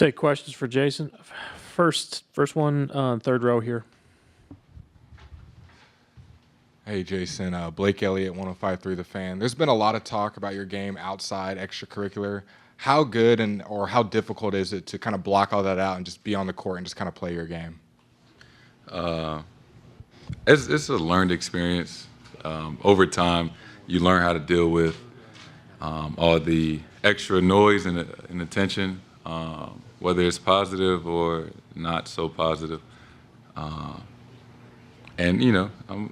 Take questions for Jayson. First one, third row here. Hey, Jayson. Blake Elliott, 105.3 The Fan. There's been a lot of talk about your game outside extracurricular. How good or how difficult is it to kind of block all that out and just be on the court and just kind of play your game? It's a learned experience. Over time, you learn how to deal with all the extra noise and attention, whether it's positive or not so positive. And, I'm a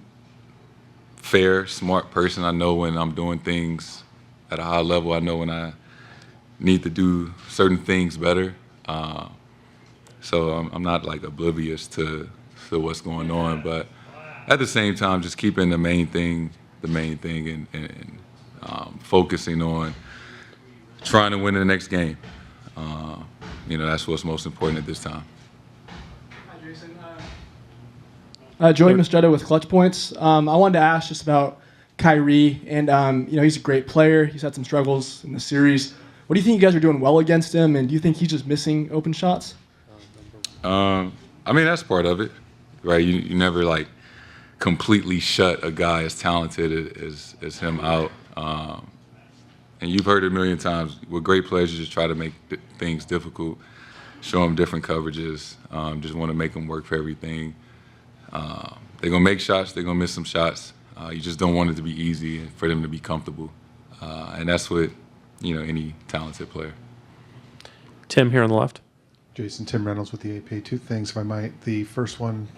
fair, smart person. I know when I'm doing things at a high level. I know when I need to do certain things better. So I'm not, oblivious to what's going on. But at the same time, just keeping the main thing and focusing on trying to win the next game. That's what's most important at this time. Hi, Jayson. Joey Mazzulla with Clutch Points. I wanted to ask just about Kyrie, and he's a great player. He's had some struggles in the series. What do you think you guys are doing well against him, and do you think he's just missing open shots? That's part of it, right? You never completely shut a guy as talented as him out. And you've heard it a million times. With great players, you just try to make things difficult, show them different coverages, just want to make them work for everything. They're going to make shots. They're going to miss some shots. You just don't want it to be easy and for them to be comfortable. And that's what, any talented player. Tim here on the left. Jayson, Tim Reynolds with the AP. Two things, if I might. The first one,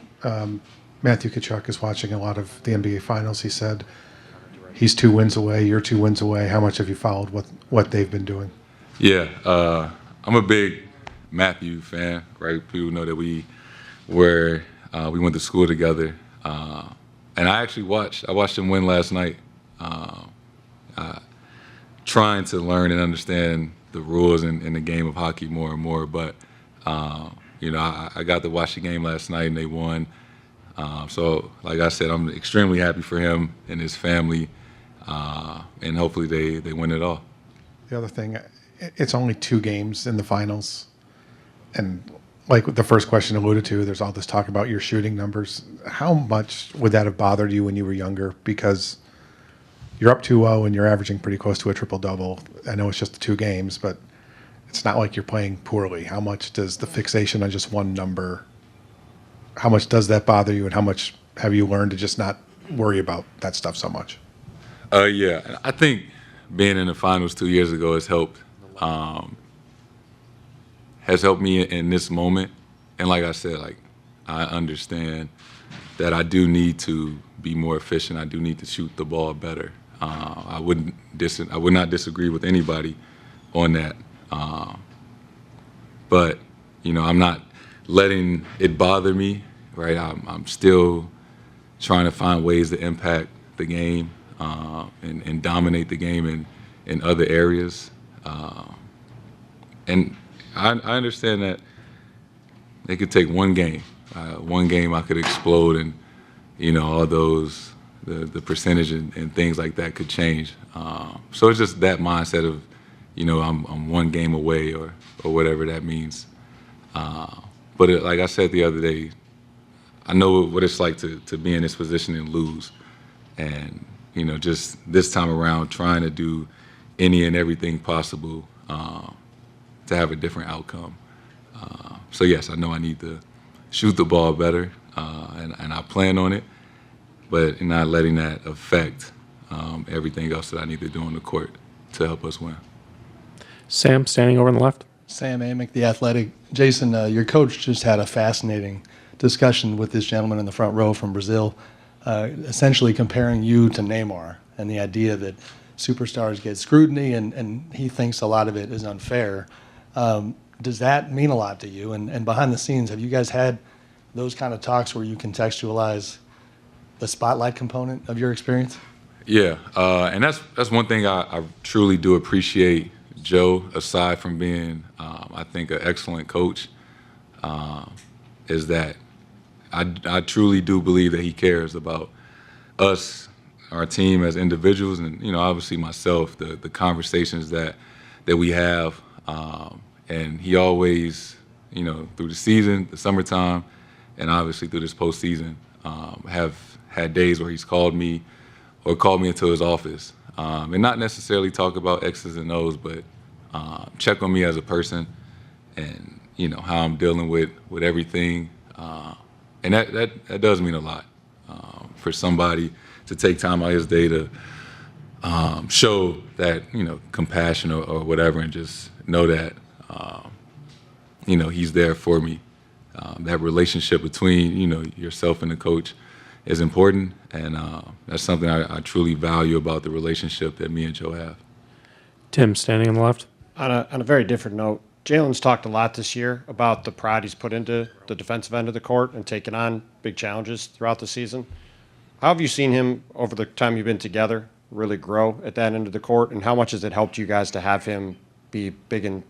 Matthew Tkachuk is watching a lot of the NBA Finals. He said he's 2 wins away, you're 2 wins away. How much have you followed what they've been doing? Yeah, I'm a big Matthew fan, right? People know that we went to school together. And I actually watched him win last night, trying to learn and understand the rules in the game of hockey more and more. But, I got to watch the game last night and they won. So, like I said, I'm extremely happy for him and his family, and hopefully they win it all. The other thing, it's only 2 games in the finals. And like the first question alluded to, there's all this talk about your shooting numbers. How much would that have bothered you when you were younger? Because you're up 2-0 and you're averaging pretty close to a triple-double. I know it's just the 2 games, but it's not like you're playing poorly. How much does the fixation on just one number, how much does that bother you, and how much have you learned to just not worry about that stuff so much? Yeah, I think being in the finals 2 years ago has helped me in this moment. And like I said, I understand that I do need to be more efficient. I do need to shoot the ball better. I would not disagree with anybody on that. But I'm not letting it bother me. Right, I'm still trying to find ways to impact the game and dominate the game in other areas. And I understand that it could take one game. One game I could explode and, all those, the percentage and things like that could change. So it's just that mindset of, I'm one game away or whatever that means. But like I said the other day, I know what it's like to be in this position and lose. And, just this time around trying to do any and everything possible to have a different outcome. So, yes, I know I need to shoot the ball better, and I plan on it, but not letting that affect everything else that I need to do on the court to help us win. Sam, standing over on the left. Sam Amick, The Athletic. Jayson, your coach just had a fascinating discussion with this gentleman in the front row from Brazil, essentially comparing you to Neymar and the idea that superstars get scrutiny and he thinks a lot of it is unfair. Does that mean a lot to you? And behind the scenes, have you guys had those kind of talks where you contextualize the spotlight component of your experience? Yeah, and that's one thing I truly do appreciate Joe, aside from being, I think, an excellent coach, is that I truly do believe that he cares about us, our team as individuals, and obviously myself, the conversations that we have, And he always, through the season, the summertime, and obviously through this postseason, have had days where he's called me or called me into his office. And not necessarily talk about X's and O's, but check on me as a person and, how I'm dealing with everything. And that does mean a lot for somebody to take time out of his day to show that, compassion or whatever, and just know that, he's there for me. That relationship between, yourself and the coach is important, and that's something I truly value about the relationship that me and Joe have. Tim, standing on the left. On a very different note, Jaylen's talked a lot this year about the pride he's put into the defensive end of the court and taking on big challenges throughout the season. How have you seen him over the time you've been together really grow at that end of the court, and how much has it helped you guys to have him be big and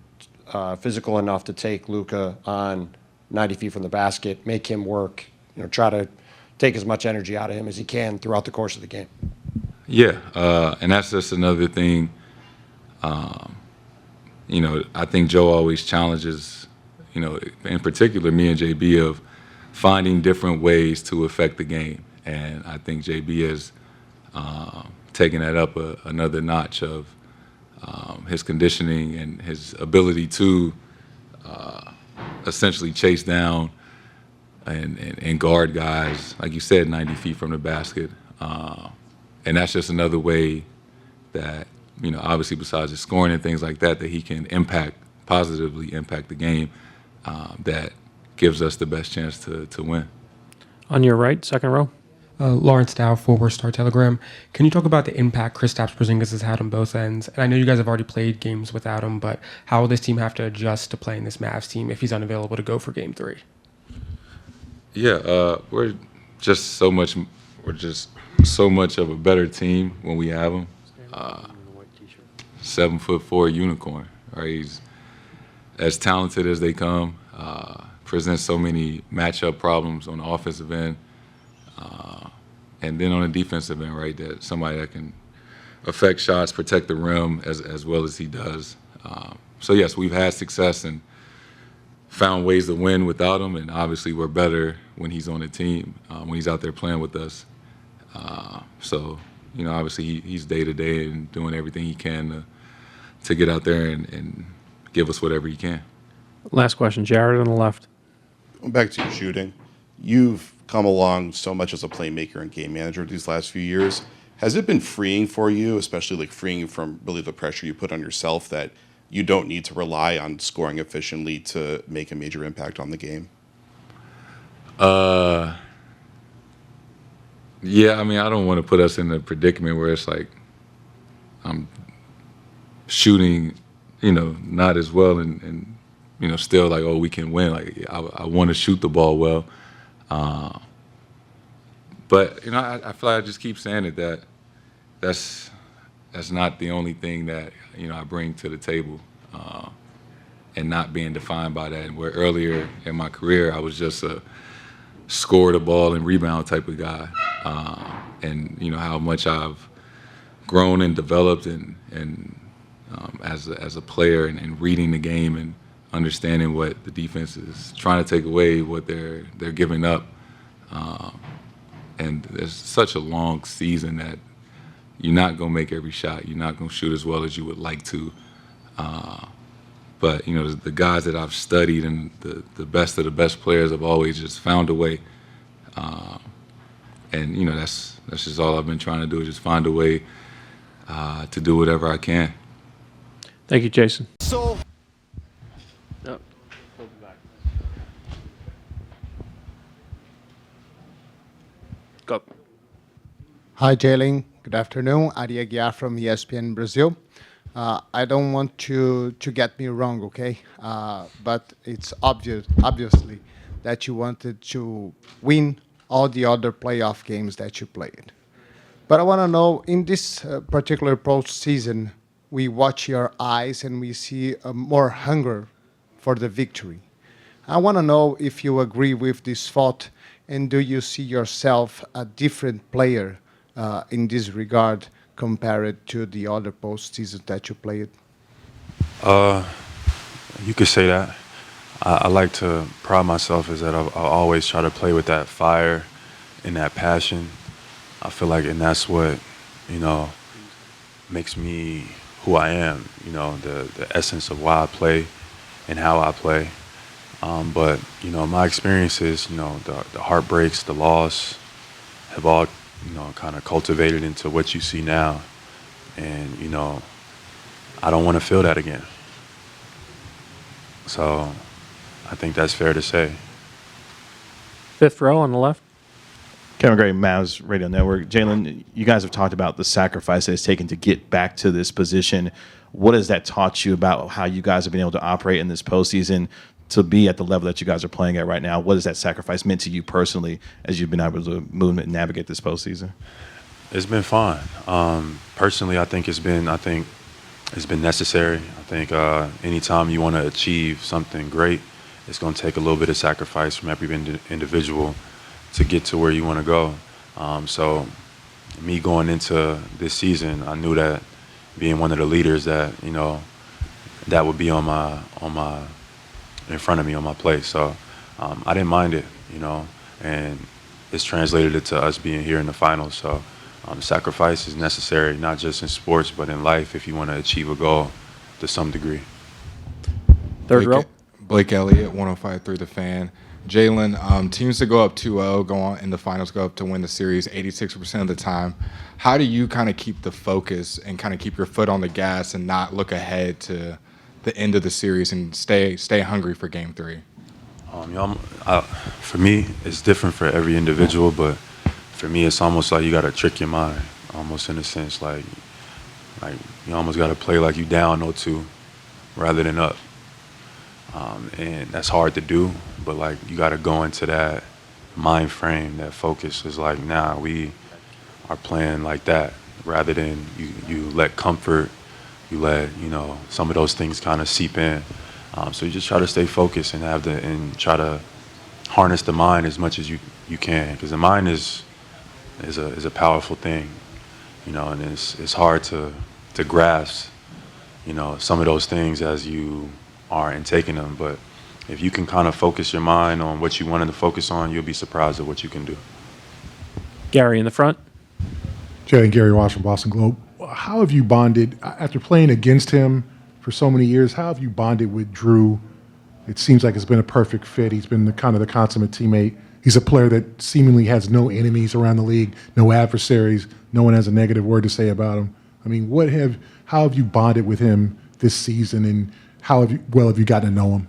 physical enough to take Luka on 90 feet from the basket, make him work, try to take as much energy out of him as he can throughout the course of the game? Yeah, and that's just another thing. I think Joe always challenges, in particular me and JB, of finding different ways to affect the game. And I think JB has taken that up another notch of his conditioning and his ability to essentially chase down and guard guys, like you said, 90 feet from the basket. And that's just another way that, obviously besides his scoring and things like that, that he can positively impact the game, that gives us the best chance to win. On your right, second row. Lawrence Dow, Forward Star Telegram. Can you talk about the impact Kristaps Porzingis has had on both ends? And I know you guys have already played games without him, but how will this team have to adjust to playing this Mavs team if he's unavailable to go for Game 3? Yeah, we're just so much of a better team when we have him. 7'4" unicorn, right? He's as talented as they come. Presents so many matchup problems on the offensive end, and then on the defensive end, right? That somebody that can affect shots, protect the rim as well as he does. So yes, we've had success and found ways to win without him, and obviously we're better when he's on the team, when he's out there playing with us. So, obviously he's day to day and doing everything he can to get out there and give us whatever he can. Last question, Jared on the left. Back to your shooting. You've come along so much as a playmaker and game manager these last few years. Has it been freeing for you, especially like freeing you from really the pressure you put on yourself, that you don't need to rely on scoring efficiently to make a major impact on the game? Yeah, I don't want to put us in a predicament where it's like I'm shooting, not as well and still like, oh, we can win. Like I want to shoot the ball well. But, I feel like I just keep saying it that that's not the only thing that, I bring to the table, and not being defined by that. And where earlier in my career, I was just a score the ball and rebound type of guy. And, how much I've grown and developed and as a player and reading the game and understanding what the defense is trying to take away, what they're giving up. And there's such a long season that you're not going to make every shot. You're not going to shoot as well as you would like to. But, the guys that I've studied and the best of the best players have always just found a way. And, that's just all I've been trying to do, is just find a way to do whatever I can. Thank you, Jayson. So Go. hi, Jaylen. Good afternoon. Ari Aguiar from ESPN Brazil. I don't want to get me wrong, okay? But it's obviously that you wanted to win all the other playoff games that you played. But I want to know, in this particular postseason, we watch your eyes and we see more hunger for the victory. I want to know if you agree with this thought, and do you see yourself a different player in this regard compared to the other postseasons that you played? Well, You could say that. I like to pride myself is that I always try to play with that fire and that passion. I feel like, and that's what, you know, makes me who I am, you know, the essence of why I play and how I play. But, you know, my experiences, you know, the heartbreaks, the loss have all, you know, kind of cultivated into what you see now. And, you know, I don't want to feel that again. So I think that's fair to say. Fifth row on the left. Kevin Gray, Mavs Radio Network. Jaylen, you guys have talked about the sacrifice that it's taken to get back to this position. What has that taught you about how you guys have been able to operate in this postseason to be at the level that you guys are playing at right now? What has that sacrifice meant to you personally as you've been able to move and navigate this postseason? It's been fun. Personally, I think it's been necessary. I think anytime you want to achieve something great, it's going to take a little bit of sacrifice from every individual to get to where you want to go. So me going into this season, I knew that being one of the leaders that, you know, that would be in front of me on my plate. So I didn't mind it, you know, and it's translated it to us being here in the finals. So sacrifice is necessary, not just in sports, but in life if you want to achieve a goal to some degree. Third row. Blake Elliott, 105.3 The Fan. Jaylen, teams that go up 2-0 go on in the finals, go up to win the series 86% of the time. How do you kind of keep the focus and kind of keep your foot on the gas and not look ahead to the end of the series and stay hungry for Game 3? You know, for me, it's different for every individual, but for me, it's almost like you got to trick your mind, almost in a sense, like you almost got to play like you down 0-2 rather than up. And that's hard to do, but like you got to go into that mind frame, that focus is like, nah, we are playing like that rather than you let comfort, you let, you know, some of those things kind of seep in. So you just try to stay focused and try to harness the mind as much as you can, because the mind is a powerful thing, you know, and it's hard to grasp, you know, some of those things as you are in taking them. But if you can kind of focus your mind on what you wanted to focus on, you'll be surprised at what you can do. Gary in the front. Jay and Gary Wash from Boston Globe. How have you bonded after playing against him for so many years? How have you bonded with Drew? It seems like it's been a perfect fit. He's been the consummate teammate. He's a player that seemingly has no enemies around the league, no adversaries. No one has a negative word to say about him. I mean, how have you bonded with him this season, and how have you gotten to know him?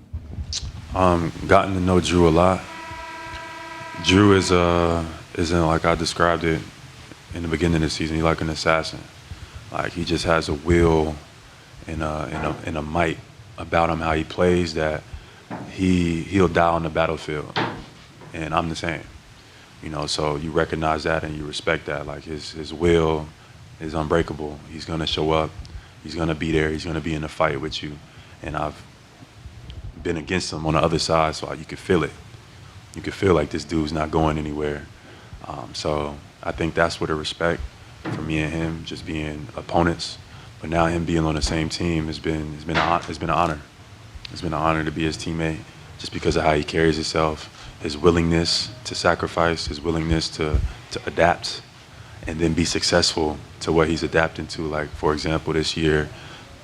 Gotten to know Drew a lot. Drew isn't like I described it in the beginning of the season. He's like an assassin. Like he just has a will and a might about him, how he plays, that he'll die on the battlefield. And I'm the same, you know. So you recognize that and you respect that. Like his will is unbreakable. He's gonna show up. He's gonna be there. He's gonna be in the fight with you. And I've been against him on the other side, so you can feel it. You can feel like this dude's not going anywhere. So I think that's what a respect for me and him, just being opponents. But now him being on the same team has been an honor. It's been an honor to be his teammate, just because of how he carries himself, his willingness to sacrifice, his willingness to adapt, and then be successful to what he's adapting to. Like, for example, this year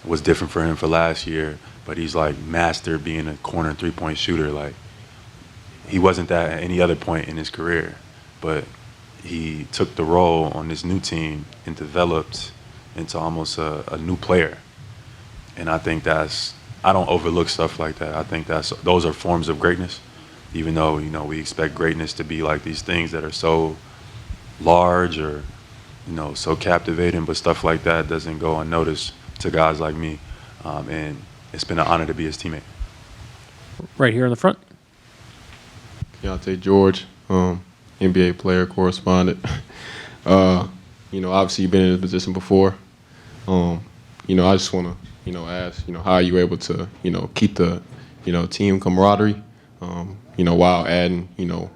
was different for him for last year, but he's like mastered being a corner three-point shooter. Like, he wasn't that at any other point in his career, but he took the role on this new team and developed into almost a new player. And I think I don't overlook stuff like that. I think those are forms of greatness, even though, you know, we expect greatness to be like these things that are so large or, you know, so captivating, but stuff like that doesn't go unnoticed to guys like me. And it's been an honor to be his teammate. Right here in the front. Keontae George, NBA player, correspondent. You know, obviously you've been in this position before. You know, I just want to, you know, ask, you know, how are you able to, you know, keep the, you know, team camaraderie, you know, while adding, you know,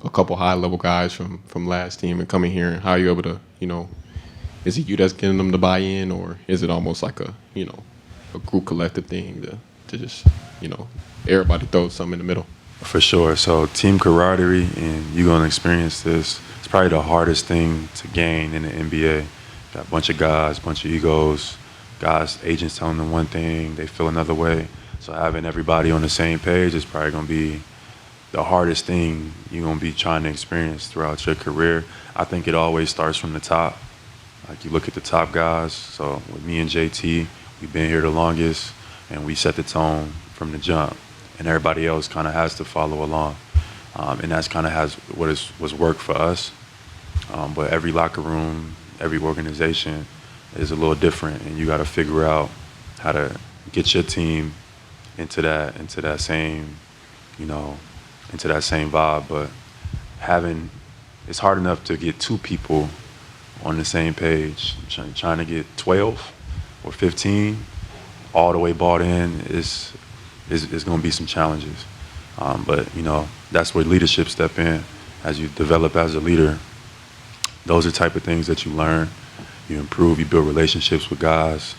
a couple high-level guys from last team and coming here, and how are you able to, you know, is it you that's getting them to buy in, or is it almost like a, you know, a group collective thing to to just, everybody throw something in the middle. For sure. So team camaraderie, and you're going to experience this. It's probably the hardest thing to gain in the NBA. Got a bunch of guys, bunch of egos, guys, agents telling them one thing, they feel another way. So having everybody on the same page is probably going to be the hardest thing you're going to be trying to experience throughout your career. I think it always starts from the top. Like you look at the top guys. So with me and JT, we've been here the longest, and we set the tone from the jump. And everybody else kind of has to follow along. And that's kind of what's worked for us. But every locker room, every organization is a little different, and you got to figure out how to get your team into that same vibe. But it's hard enough to get two people on the same page. Trying to get 12 or 15 all the way bought in is going to be some challenges. But that's where leadership step in. As you develop as a leader, those are the type of things that you learn. You improve, you build relationships with guys.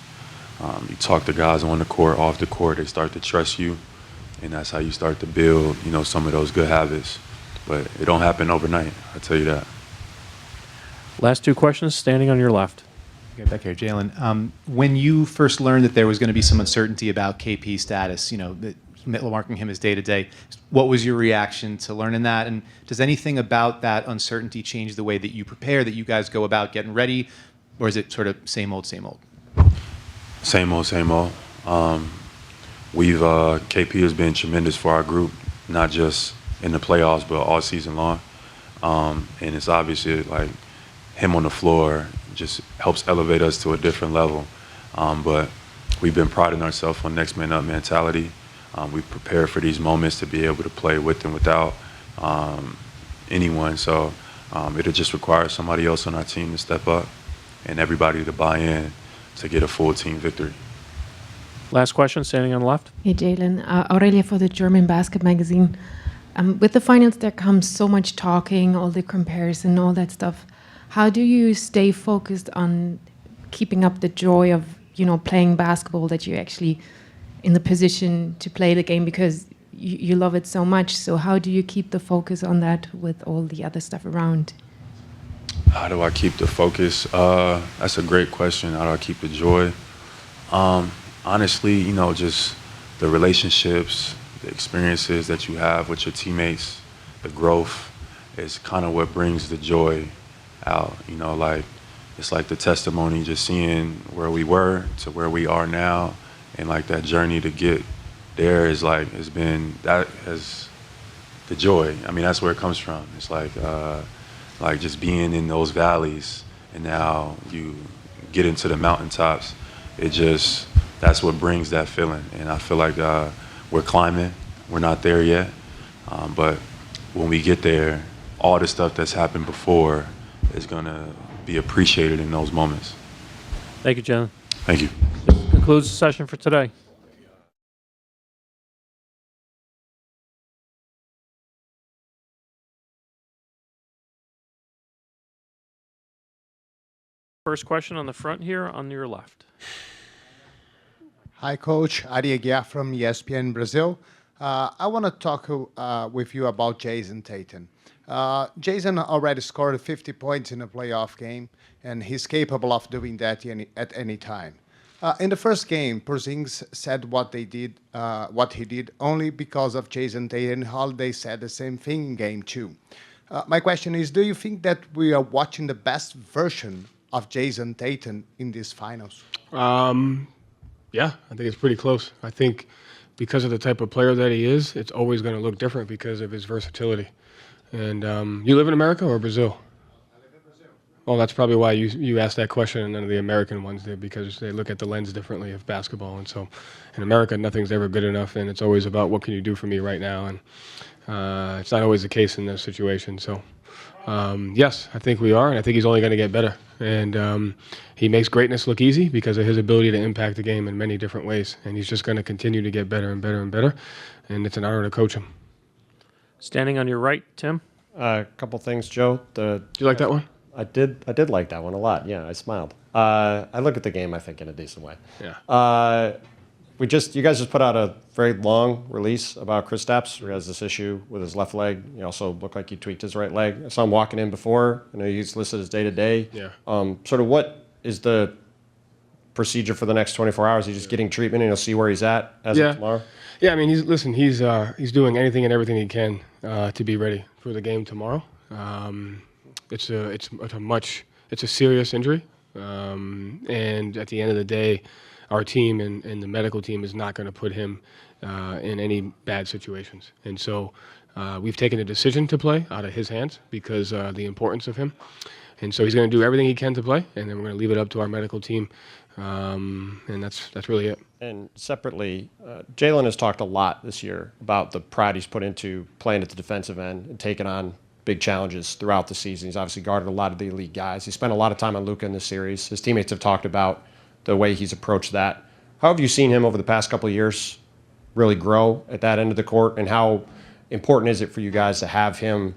You talk to guys on the court, off the court, they start to trust you. And that's how you start to build, some of those good habits. But it don't happen overnight, I'll tell you that. Last two questions, standing on your left. Okay, back here, Jaylen. When you first learned that there was going to be some uncertainty about KP's status, marking him as day-to-day, what was your reaction to learning that? And does anything about that uncertainty change the way that you prepare, that you guys go about getting ready? Or is it sort of same old, same old? Same old, same old. KP has been tremendous for our group, not just in the playoffs, but all season long. And it's obviously like him on the floor just helps elevate us to a different level. But we've been priding ourselves on next man up mentality. We've prepared for these moments to be able to play with and without anyone. So it'll just require somebody else on our team to step up and everybody to buy in to get a full team victory. Last question, standing on the left. Hey, Jaylen. Aurelia for the German Basket magazine. With the finals, there comes so much talking, all the comparison, all that stuff. How do you stay focused on keeping up the joy of, playing basketball, that you're actually in the position to play the game because you love it so much? So how do you keep the focus on that with all the other stuff around? How do I keep the focus? That's a great question. How do I keep the joy? Honestly, just the relationships, the experiences that you have with your teammates, the growth is kind of what brings the joy out. It's like the testimony, just seeing where we were to where we are now, and like that journey to get there is the joy. I mean, that's where it comes from. It's like just being in those valleys, and now you get into the mountaintops. That's what brings that feeling. And I feel like we're climbing. We're not there yet. But when we get there, all the stuff that's happened before is going to be appreciated in those moments. Thank you, Jaylen. Thank you. This concludes the session for today. First question on the front here on your left. Hi, Coach. Ari Aguiar from ESPN Brazil. I want to talk with you about Jayson Tatum. Jayson already scored 50 points in a playoff game, and he's capable of doing that at any time. In the first game, Porzingis said what he did only because of Jayson Tatum. Holiday said the same thing in game 2. My question is, do you think that we are watching the best version of Jayson Tatum in these finals? Yeah, I think it's pretty close. I think because of the type of player that he is, it's always going to look different because of his versatility. And you live in America or Brazil? I live in Brazil. Well, that's probably why you asked that question, and none of the American ones did, because they look at the lens differently of basketball. And so in America, nothing's ever good enough, and it's always about what can you do for me right now. And it's not always the case in this situation. So yes, I think we are, and I think he's only going to get better. And he makes greatness look easy because of his ability to impact the game in many different ways. And he's just going to continue to get better and better and better. And it's an honor to coach him. Standing on your right, Tim. A couple things, Joe. Did you like that one? I did like that one a lot. Yeah, I smiled. I look at the game, I think, in a decent way. Yeah. you guys just put out a very long release about Kristaps, who has this issue with his left leg. He also looked like he tweaked his right leg. I saw him walking in before. I know he's listed as day-to-day. Yeah. Sort of what is the procedure for the next 24 hours? He's just getting treatment, and you'll see where he's at as of tomorrow? Yeah, I mean, he's doing anything and everything he can to be ready for the game tomorrow. It's a serious injury, and at the end of the day, our team and the medical team is not going to put him in any bad situations. And so we've taken a decision to play out of his hands because the importance of him. And so he's going to do everything he can to play, and then we're going to leave it up to our medical team. And that's really it. And separately, Jaylen has talked a lot this year about the pride he's put into playing at the defensive end and taking on big challenges throughout the season. He's obviously guarded a lot of the elite guys. He spent a lot of time on Luka in this series. His teammates have talked about the way he's approached that. How have you seen him over the past couple of years really grow at that end of the court, and how important is it for you guys to have him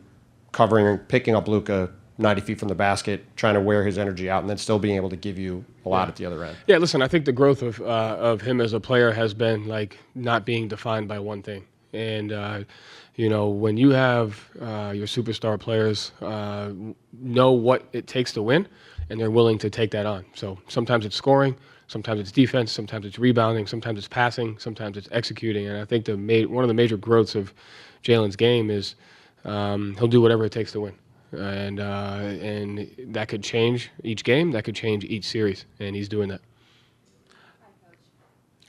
covering and picking up Luka 90 feet from the basket, trying to wear his energy out, and then still being able to give you a lot at the other end? Yeah, listen, I think the growth of him as a player has been like not being defined by one thing. And, when you have your superstar players know what it takes to win, and they're willing to take that on. So sometimes it's scoring, sometimes it's defense, sometimes it's rebounding, sometimes it's passing, sometimes it's executing. And I think one of the major growths of Jaylen's game is he'll do whatever it takes to win. And that could change each game, that could change each series, and he's doing that.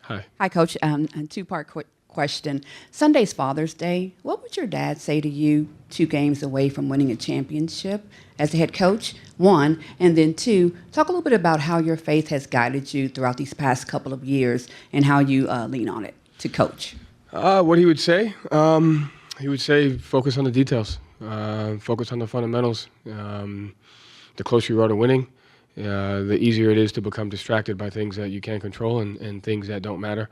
Hi. Hi, Coach. A two-part question. Sunday's Father's Day. What would your dad say to you 2 games away from winning a championship as a head coach? 1, and then 2, talk a little bit about how your faith has guided you throughout these past couple of years and how you lean on it to coach. What he would say? He would say focus on the details. Focus on the fundamentals. The closer you are to winning, the easier it is to become distracted by things that you can't control and things that don't matter.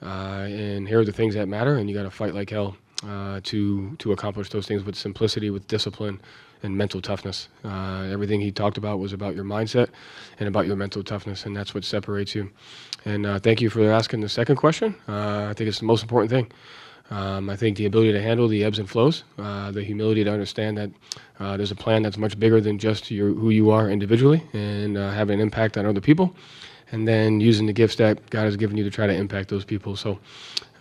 And here are the things that matter, and you got to fight like hell to accomplish those things with simplicity, with discipline, and mental toughness. Everything he talked about was about your mindset and about your mental toughness, and that's what separates you. And thank you for asking the second question. I think it's the most important thing. I think the ability to handle the ebbs and flows, the humility to understand that there's a plan that's much bigger than just who you are individually, and having an impact on other people, and then using the gifts that God has given you to try to impact those people. So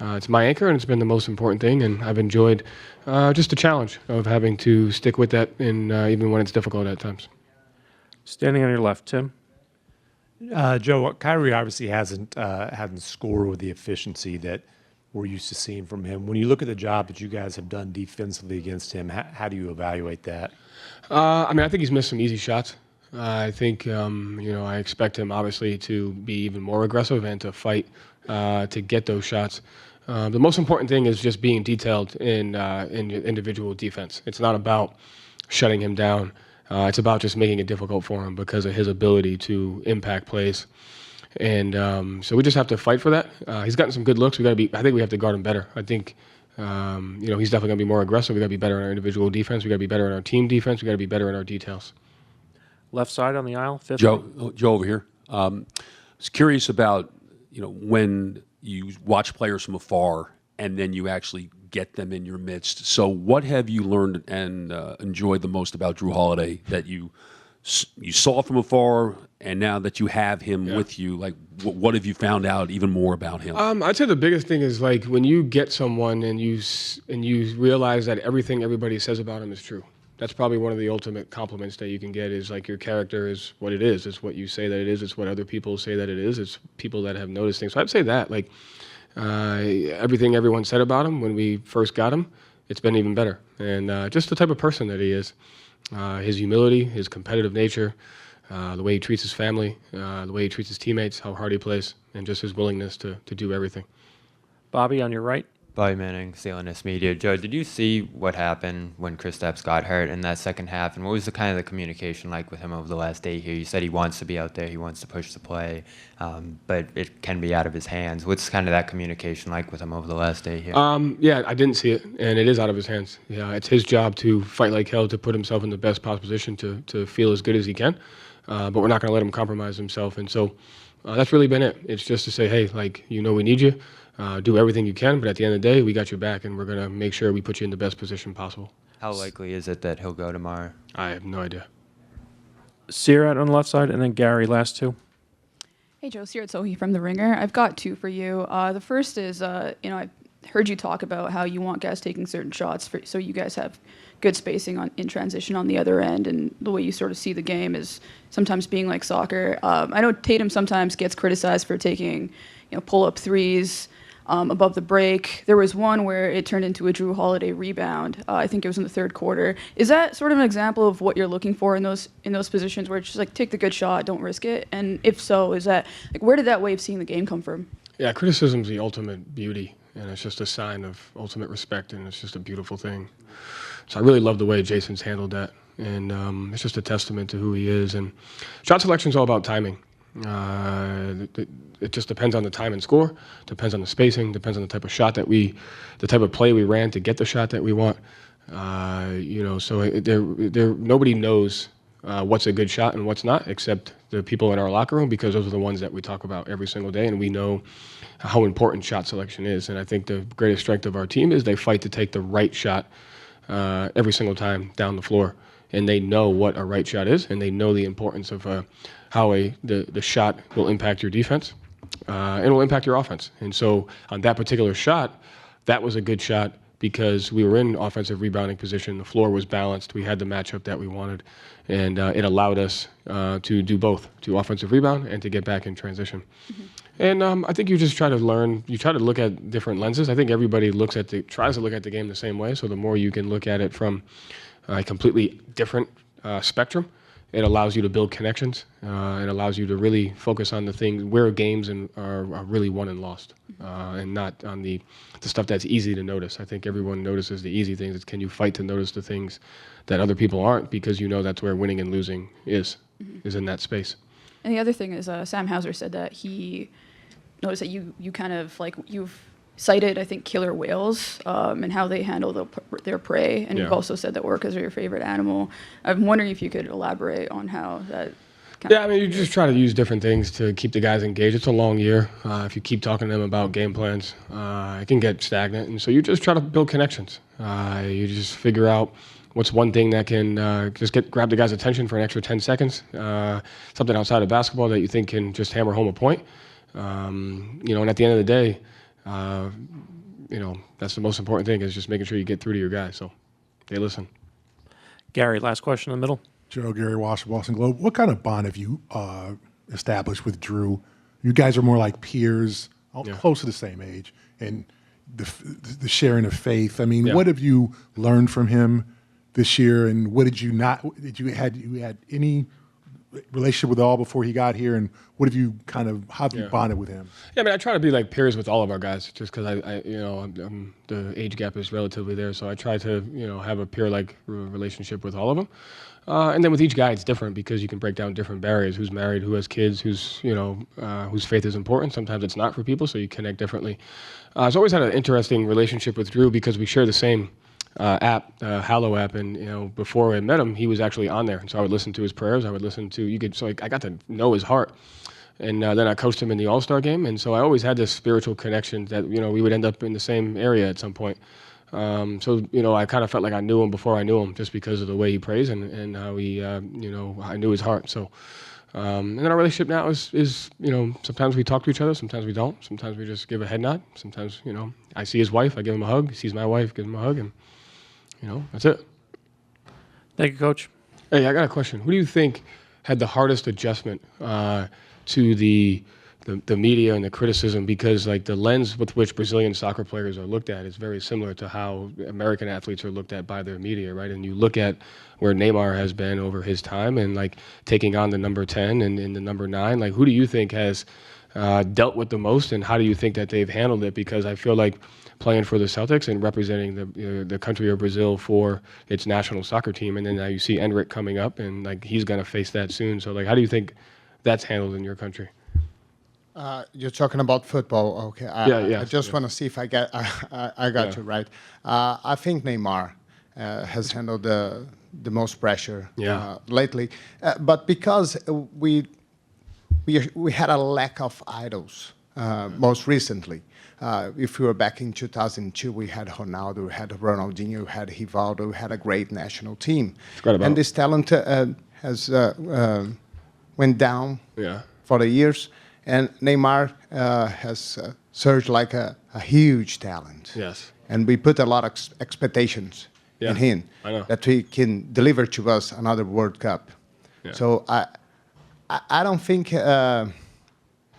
it's my anchor, and it's been the most important thing, and I've enjoyed just the challenge of having to stick with that, and even when it's difficult at times. Standing on your left, Tim. Joe, Kyrie obviously hasn't scored with the efficiency that we're used to seeing from him. When you look at the job that you guys have done defensively against him, how do you evaluate that? I think he's missed some easy shots. I think, I expect him obviously to be even more aggressive and to fight to get those shots. The most important thing is just being detailed in individual defense. It's not about shutting him down. It's about just making it difficult for him because of his ability to impact plays. And so we just have to fight for that. He's gotten some good looks. I think we have to guard him better. I think, he's definitely going to be more aggressive. We got to be better in our individual defense. We got to be better in our team defense. We got to be better in our details. Left side on the aisle, fifth. Joe over here. I was curious about, when you watch players from afar and then you actually get them in your midst. So what have you learned and enjoyed the most about Drew Holiday that you saw from afar, and now that you have him with you, like what have you found out even more about him? I'd say the biggest thing is like when you get someone and you realize that everything everybody says about him is true. That's probably one of the ultimate compliments that you can get is like your character is what it is. It's what you say that it is. It's what other people say that it is. It's people that have noticed things. So I'd say that like everything everyone said about him when we first got him, it's been even better. And just the type of person that he is, his humility, his competitive nature, the way he treats his family, the way he treats his teammates, how hard he plays, and just his willingness to do everything. Bobby on your right. Bobby Manning, CLNS Media. Joe, did you see what happened when Kristaps got hurt in that second half, and what was the kind of the communication like with him over the last day here? You said he wants to be out there, he wants to push the play, but it can be out of his hands. What's kind of that communication like with him over the last day here? Yeah, I didn't see it, and it is out of his hands. Yeah, it's his job to fight like hell to put himself in the best possible position to feel as good as he can, but we're not going to let him compromise himself. And so That's really been it. It's just to say, hey, like, we need you. Do everything you can, but at the end of the day, we got your back, and we're going to make sure we put you in the best position possible. How likely is it that he'll go tomorrow? I have no idea. Sirat on the left side, and then Gary, last two. Hey, Joe, Sirat Sohi from The Ringer. I've got two for you. The first is, I heard you talk about how you want guys taking certain shots so you guys have good spacing in transition on the other end, and the way you sort of see the game is sometimes being like soccer. I know Tatum sometimes gets criticized for taking, pull-up threes above the break. There was one where it turned into a Drew Holiday rebound. I think it was in the third quarter. Is that sort of an example of what you're looking for in those positions where it's just like take the good shot, don't risk it? And if so, is that like where did that way of seeing the game come from? Yeah, criticism's the ultimate beauty, and it's just a sign of ultimate respect, and it's just a beautiful thing. So I really love the way Jayson's handled that, and it's just a testament to who he is. And shot selection's all about timing. It just depends on the time and score, depends on the spacing, depends on the type of shot the type of play we ran to get the shot that we want. So nobody knows what's a good shot and what's not, except the people in our locker room, because those are the ones that we talk about every single day, and we know how important shot selection is. And I think the greatest strength of our team is they fight to take the right shot every single time down the floor, and they know what a right shot is, and they know the importance of how the shot will impact your defense and will impact your offense. And so on that particular shot, that was a good shot because we were in offensive rebounding position. The floor was balanced. We had the matchup that we wanted, and it allowed us to do both, to offensive rebound and to get back in transition. Mm-hmm. And I think you just try to learn. You try to look at different lenses. I think everybody tries to look at the game the same way. So the more you can look at it from a completely different spectrum, it allows you to build connections. It allows you to really focus on the things where games are really won and lost, and not on the stuff that's easy to notice. I think everyone notices the easy things. It's can you fight to notice the things that other people aren't, because that's where winning and losing is in that space. And the other thing is Sam Hauser said that he noticed that you kind of like you've cited, I think, killer whales and how they handle their prey. And you've also said that orcas are your favorite animal. I'm wondering if you could elaborate on how that. You just try to use different things to keep the guys engaged. It's a long year. If you keep talking to them about game plans, it can get stagnant. And so you just try to build connections. You just figure out what's one thing that can just grab the guy's attention for an extra 10 seconds. Something outside of basketball that you think can just hammer home a point. And at the end of the day, that's the most important thing, is just making sure you get through to your guys so they listen. Gary, last question in the middle. Joe, Gary Walsh, Boston Globe. What kind of bond have you established with Drew? You guys are more like peers, close to the same age, and the sharing of faith. What have you learned from him this year, and what did you not? You had any relationship with all before he got here, and what have you how have you bonded with him? Yeah, I try to be like peers with all of our guys, just because the age gap is relatively there, so I try to have a peer-like relationship with all of them, and then with each guy it's different because you can break down different barriers. Who's married, who has kids, whose faith is important. Sometimes it's not for people, so you connect differently. I've always had an interesting relationship with Drew because we share the same app, Hallow app, and before I met him, he was actually on there, and so I would listen to his prayers. I would listen to I got to know his heart, and then I coached him in the All-Star game, and so I always had this spiritual connection that we would end up in the same area at some point. So I kind of felt like I knew him before I knew him, just because of the way he prays and how he I knew his heart. So and then our relationship now is sometimes we talk to each other, sometimes we don't, sometimes we just give a head nod, sometimes I see his wife, I give him a hug, he sees my wife, give him a hug, and that's it. Thank you, Coach. Hey, I got a question. Who do you think had the hardest adjustment to the media and the criticism? Because the lens with which Brazilian soccer players are looked at is very similar to how American athletes are looked at by their media, right? And you look at where Neymar has been over his time and taking on the number 10 and the number 9. Who do you think has dealt with the most, and how do you think that they've handled it? Because I feel like playing for the Celtics and representing the country of Brazil for its national soccer team, and then now you see Enric coming up, and he's going to face that soon. So how do you think that's handled in your country? You're talking about football, okay? I just want to see if I got you right. I think Neymar has handled the most pressure lately, but because we we had a lack of idols most recently. If we were back in 2002, we had Ronaldo, we had Ronaldinho, we had Rivaldo, we had a great national team. And this talent has went down for the years, and Neymar has surged like a huge talent. Yes. And we put a lot of expectations in him that he can deliver to us another World Cup. Yeah. So I don't think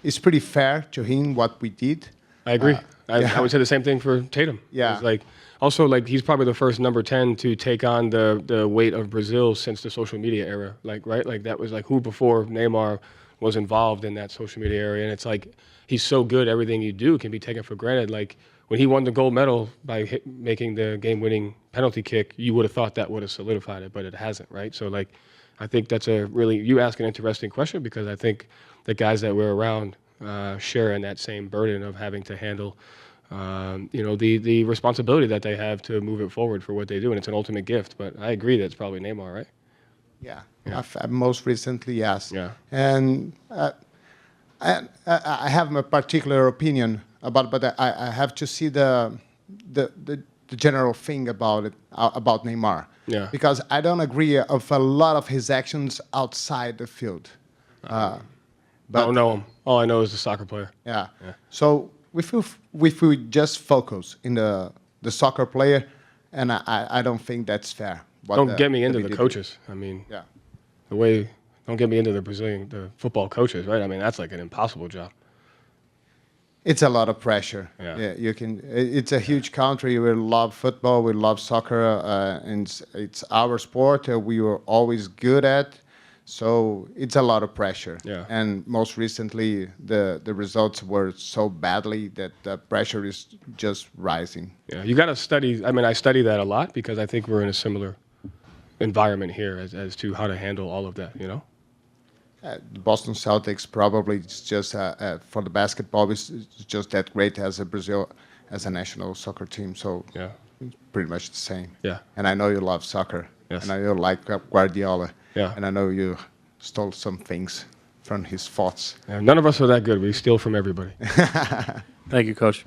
it's pretty fair to him what we did. I agree. I would say the same thing for Tatum. Yeah. It's like, also, like, he's probably the first number 10 to take on the weight of Brazil since the social media era. Like, right? Like, that was like who before Neymar was involved in that social media area. And it's like, he's so good, everything you do can be taken for granted. Like, when he won the gold medal by making the game-winning penalty kick, you would have thought that would have solidified it, but it hasn't, right? So, like, I think that's you ask an interesting question, because I think the guys that we're around share in that same burden of having to handle, the responsibility that they have to move it forward for what they do, and it's an ultimate gift. But I agree that it's probably Neymar, right? Yeah. Most recently, yes. Yeah. And I have a particular opinion about, but I have to see the general thing about it, about Neymar. Yeah. Because I don't agree of a lot of his actions outside the field. I don't know him. All I know is the soccer player. Yeah. So if we just focus in the soccer player, and I don't think that's fair. Don't get me into the coaches. I mean, don't get me into the football coaches, right? I mean, that's like an impossible job. It's a lot of pressure. Yeah. It's a huge country. We love football. We love soccer, and it's our sport. We were always good at. So it's a lot of pressure. Yeah. And most recently, the results were so badly that the pressure is just rising. Yeah, you got to study. I mean, I study that a lot because I think we're in a similar environment here as to how to handle all of that, The Boston Celtics probably is just for the basketball it's just that great as a Brazil as a national soccer team. So it's pretty much the same. Yeah. And I know you love soccer. Yes. And I know you like Guardiola. Yeah. And I know you stole some things from his thoughts. Yeah, none of us are that good. We steal from everybody. Thank you, Coach.